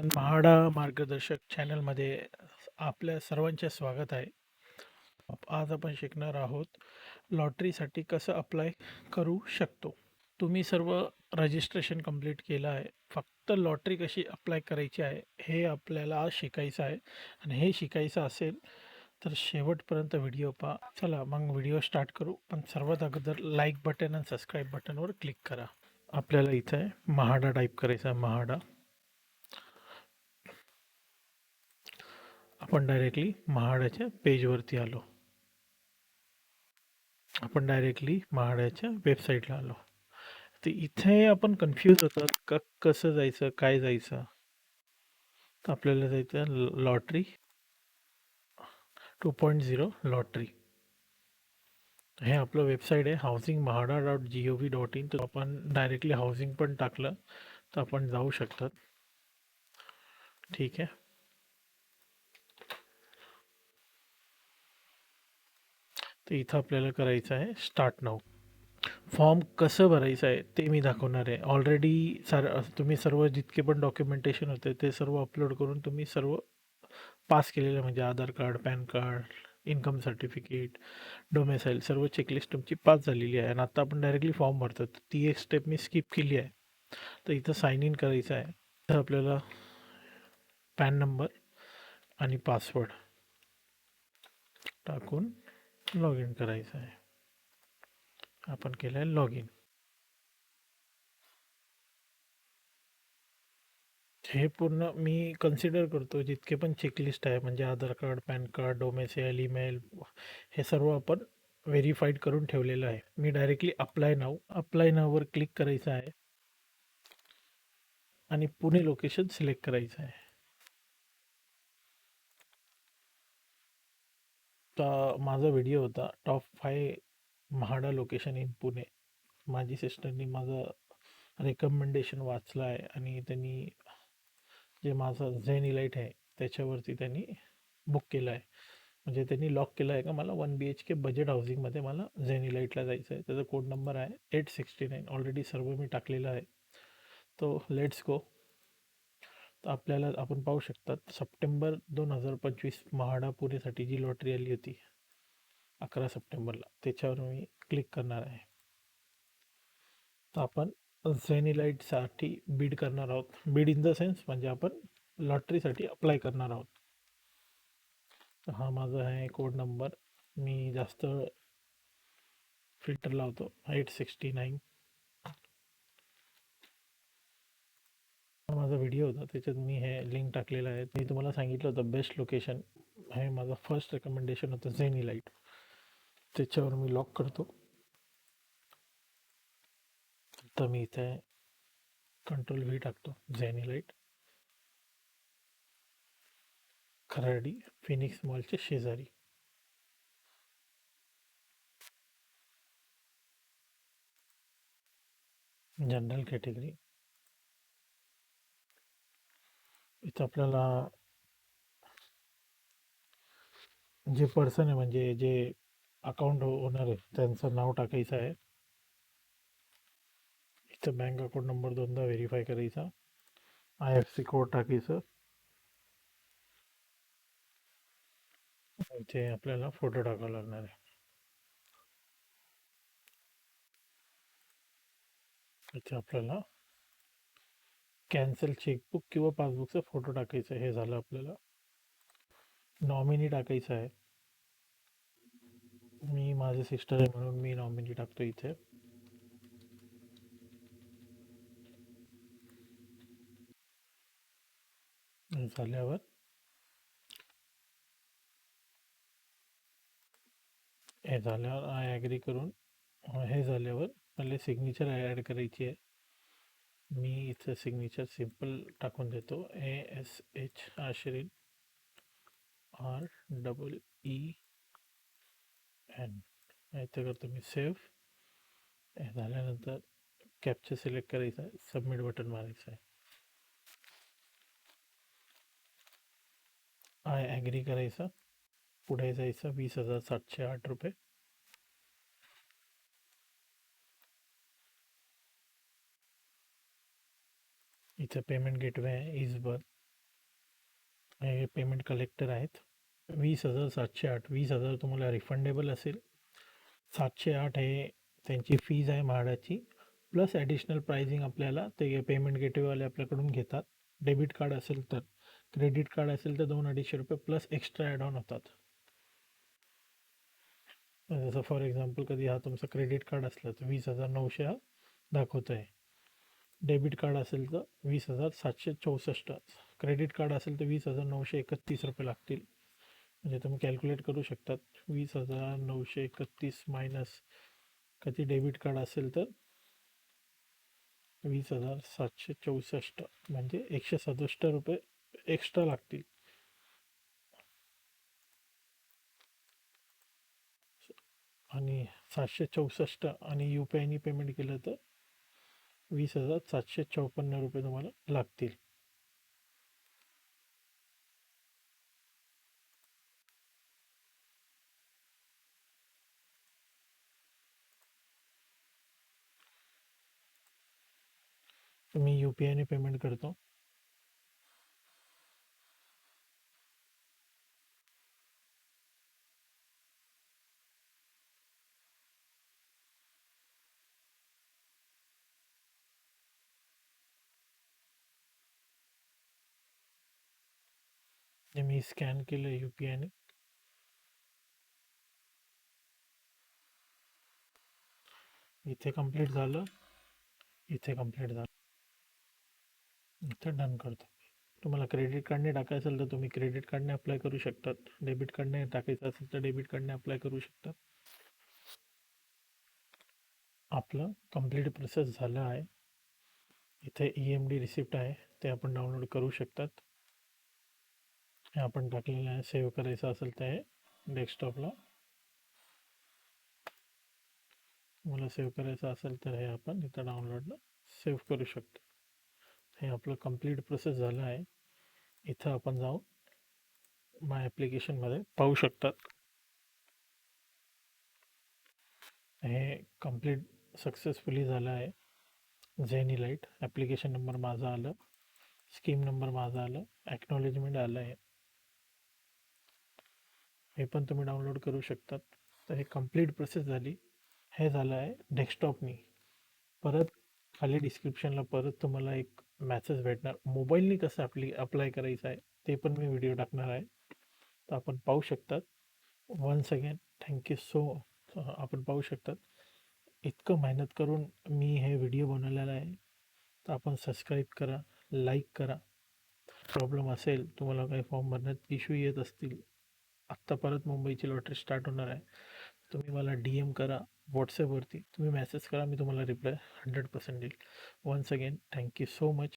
म्हाडा मार्गदर्शक चॅनलमध्ये आपल्या सर्वांचे स्वागत आहे. आज आपण शिकणार आहोत लॉटरीसाठी कसं अप्लाय करू शकतो. तुम्ही सर्व रजिस्ट्रेशन कंप्लीट केलं आहे. फक्त लॉटरी कशी अप्लाय करायची आहे हे आपल्याला आज शिकायचं आहे आणि हे शिकायचं असेल तर शेवटपर्यंत व्हिडिओ पहा. चला मग व्हिडिओ स्टार्ट करू. पण सर्वात अगोदर लाईक बटन आणि सबस्क्राईब बटनवर क्लिक करा. आपल्याला इथं आहे म्हाडा टाईप करायचा आहे. म्हाडा आपण डायरेक्टली म्हाडाच्या पेजवरती आलो. आपण डायरेक्टली म्हाडाच्या वेबसाईटला आलो. तर इथे आपण कन्फ्यूज होतात का कसं जायचं काय जायचं. तर आपल्याला जायचं लॉटरी 2.0 लॉटरी. हे आपलं वेबसाईट आहे हाऊसिंग म्हाडा.gov.in. तर आपण डायरेक्टली हाऊसिंग पण टाकलं तर आपण जाऊ शकतात. ठीक आहे. तर इथं आपल्याला करायचं आहे स्टार्ट नाऊ. फॉर्म कसं भरायचं आहे ते मी दाखवणार आहे. ऑलरेडी तुम्ही सर्व जितके पण डॉक्युमेंटेशन होते ते सर्व अपलोड करून तुम्ही सर्व पास केलेलं म्हणजे Aadhaar card, PAN card, income certificate, domicile सर्व चेकलिस्ट तुमची पास झालेली आहे. आणि आता आपण डायरेक्टली फॉर्म भरतो. ती एक स्टेप मी स्किप केली आहे. तर इथं साइन इन करायचं आहे. तर आपल्याला पॅन नंबर आणि पासवर्ड टाकून लॉग इन करायचं आहे. आपण केलं आहे लॉग इन. हे पूर्ण मी कन्सिडर करतो जितके पण चेकलिस्ट आहे म्हणजे Aadhaar card, PAN card, domicile, email हे सर्व आपण व्हेरीफाईड करून ठेवलेलं आहे. मी डायरेक्टली अप्लाय नाववर क्लिक करायचं आहे आणि पुणे लोकेशन सिलेक्ट करायचं आहे. तर माझा व्हिडिओ होता top 5 MHADA location in Pune. माझी सिस्टरनी माझं रेकमेंडेशन वाचलं आहे आणि त्यांनी जे माझं झेन इलाइट आहे त्याच्यावरती त्यांनी बुक केलं आहे. म्हणजे त्यांनी लॉक केलं आहे का मला 1 BHK बजेट हाऊसिंगमध्ये मला झेन इलाइटला जायचं आहे. त्याचा कोड नंबर आहे 869. ऑलरेडी सर्व मी टाकलेलं आहे. तो लेट्स गो. तर आपल्याला आपण पाहू शकतात सप्टेंबर 2025 म्हाडा पुणेसाठी जी लॉटरी आली होती 11 सप्टेंबरला त्याच्यावर मी क्लिक करणार आहे. तर आपण झेनिलाईटसाठी बीड करणार आहोत. बीड इन द सेन्स म्हणजे आपण लॉटरीसाठी अप्लाय करणार आहोत. तर हा माझा आहे कोड नंबर. मी जास्त फिल्टर लावतो 869. माझा व्हिडिओ होता त्याच्यात मी हे लिंक टाकलेलं आहे. मी तुम्हाला सांगितलं होतं बेस्ट लोकेशन हे माझं फर्स्ट रेकमेंडेशन होतं झेनिलाईट. त्याच्यावर मी लॉक करतो. तर मी इथे कंट्रोल V टाकतो. झेनिलाईट खराडी फिनिक्स मॉलच्या शेजारी. General category. इथं आपल्याला जे पर्सन आहे म्हणजे जे अकाउंट ओनर आहे त्यांचं नाव टाकायचं आहे. इथं बँक अकाउंट नंबर दोनदा व्हेरीफाय करायचा. IFSC कोड टाकायचं. इथे आपल्याला फोटो टाकावा लागणार आहे. इथे आपल्याला कॅन्सल चेकबुक किंवा पासबुकचा फोटो टाकायचा. हे झालं. आपल्याला नॉमिनी टाकायचं आहे. मी माझे सिस्टर आहे म्हणून मी नॉमिनी टाकतो इथे. झाल्यावर हे झाल्यावर आय ॲग्री करून हे झाल्यावर मला सिग्नेचर ॲड करायची आहे. मी इथं सिग्नेचर सिम्पल टाकून देतो. ASH आश्रिन REEN. इथं करतो मी सेव्ह. हे झाल्यानंतर कॅप्चर सिलेक्ट करायचा आहे. सबमिट बटन मारायचं आहे. आय ॲग्री करायचं. पुढे जायचं. 20,708 रुपये. इथं पेमेंट गेटवे आहे. इजबर हे पेमेंट कलेक्टर आहेत. 20,708. 20,000 तुम्हाला रिफंडेबल असेल. 708 हे त्यांची फीज आहे म्हाडाची, प्लस ॲडिशनल प्राइजिंग आपल्याला ते पेमेंट गेटवेवाले आपल्याकडून घेतात. डेबिट कार्ड असेल तर, क्रेडिट कार्ड असेल तर 200-250 रुपये प्लस एक्स्ट्रा ॲड ऑन होतात. जसं फॉर एक्झाम्पल कधी हा तुमचा क्रेडिट कार्ड असला तर 20,900 हा दाखवत आहे. डेबिट कार्ड असेल तर 20,764. क्रेडिट कार्ड असेल तर 20,931 रुपये लागतील. म्हणजे तुम्ही कॅल्क्युलेट करू शकतात. 20,931 मायनस कधी डेबिट कार्ड असेल तर 20,764 म्हणजे 167 रुपये एक्स्ट्रा लागतील. आणि 764 आणि यू पी आयनी पेमेंट केलं तर 20,754 रुपये तुम्हाला लागतील. मी यू पी आयने पेमेंट करतो. मी स्कॅन केलं यू पी आयने. इथे कंप्लीट झालं, इथे कंप्लीट झालं, इथे डन करतो. तुम्हाला क्रेडिट कार्डने टाकायचं असेल तर तुम्ही क्रेडिट कार्डने अप्लाय करू शकतात. डेबिट कार्डने टाकायचं असेल तर डेबिट कार्डने अप्लाय करू शकतात. आपलं कंप्लीट प्रोसेस झालं आहे. इथे EMD रिसिप्ट आहे, ते आपण डाउनलोड करू शकतात. हे आपण टाकलेलं आहे. सेव्ह करायचं असेल तर हे डेस्कटॉपला, मला सेव्ह करायचं असेल तर हे आपण इथं डाउनलोडला सेव्ह करू शकतो. हे आपलं कंप्लीट प्रोसेस झालं आहे. इथं आपण जाऊन माय ॲप्लिकेशनमध्ये पाहू शकतात. हे कंप्लीट सक्सेसफुली झालं आहे. झेनिलाइट ॲप्लिकेशन नंबर माझा आलं, स्कीम नंबर माझा आलं, ॲक्नॉलेजमेंट आलं आहे. हे पण तुम्ही डाउनलोड करू शकतात. तर हे कंप्लीट प्रोसेस झाली. हे झालं आहे डेस्कटॉपनी. परत खाली डिस्क्रिप्शनला परत तुम्हाला एक मॅसेज भेटणार. मोबाईलनी कसं अप्लाय करायचं आहे ते पण मी व्हिडिओ टाकणार आहे, तर आपण पाहू शकतात. Once again thank you so. आपण पाहू शकतात इतकं मेहनत करून मी हे व्हिडिओ बनवलेला आहे. तर आपण सबस्क्राईब करा, लाईक करा. प्रॉब्लेम असेल, तुम्हाला काही फॉर्म भरण्यात इश्यू येत असतील, आत्ता परत मुंबईची लॉटरी स्टार्ट होणार आहे, तुम्ही मला DM करा व्हॉट्सॲपवरती. तुम्ही मेसेज करा, मी तुम्हाला रिप्लाय 100% देईल. Once again thank you so much.